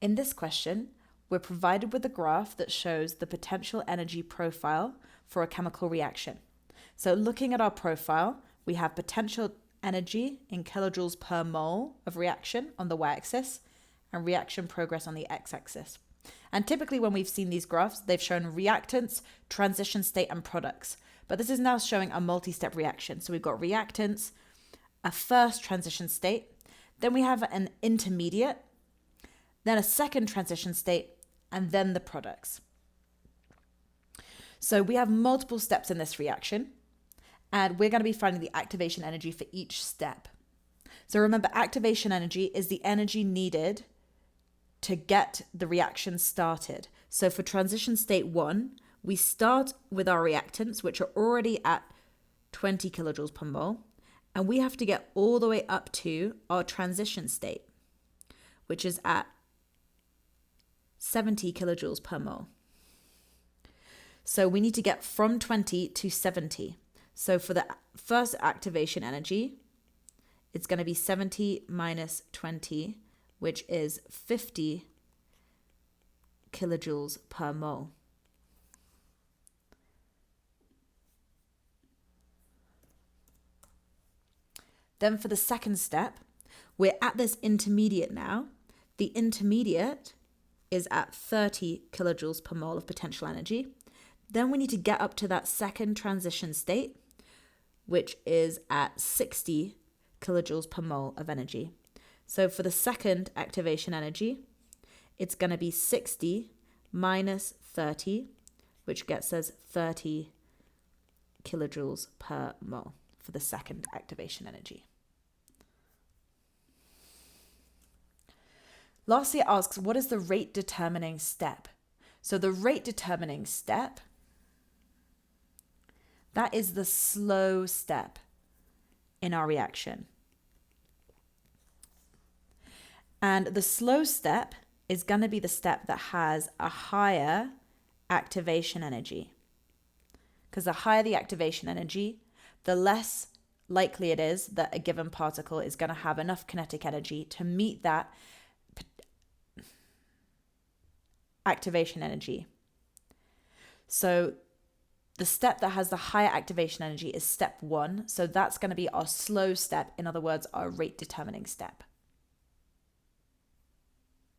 In this question, we're provided with a graph that shows the potential energy profile for a chemical reaction. So looking at our profile, we have potential energy in kilojoules per mole of reaction on the y-axis and reaction progress on the x-axis. And typically when we've seen these graphs, they've shown reactants, transition state, and products. But this is now showing a multi-step reaction. So we've got reactants, a first transition state, then we have an intermediate, then a second transition state, and then the products. So we have multiple steps in this reaction, and we're going to be finding the activation energy for each step. So remember, activation energy is the energy needed to get the reaction started. So for transition state 1, we start with our reactants, which are already at 20 kilojoules per mole, and we have to get all the way up to our transition state, which is at 70 kilojoules per mole. So we need to get from 20 to 70. So for the first activation energy, it's going to be 70 minus 20, which is 50 kilojoules per mole. Then for the second step, we're at this intermediate now. The intermediate is at 30 kilojoules per mole of potential energy. Then we need to get up to that second transition state, which is at 60 kilojoules per mole of energy. So for the second activation energy, it's going to be 60 minus 30, which gets us 30 kilojoules per mole for the second activation energy. Lastly, it asks, what is the rate determining step? So the rate determining step, that is the slow step in our reaction. And the slow step is going to be the step that has a higher activation energy. Because the higher the activation energy, the less likely it is that a given particle is going to have enough kinetic energy to meet that activation energy. So the step that has the higher activation energy is step 1. So that's going to be our slow step, in other words, our rate determining step.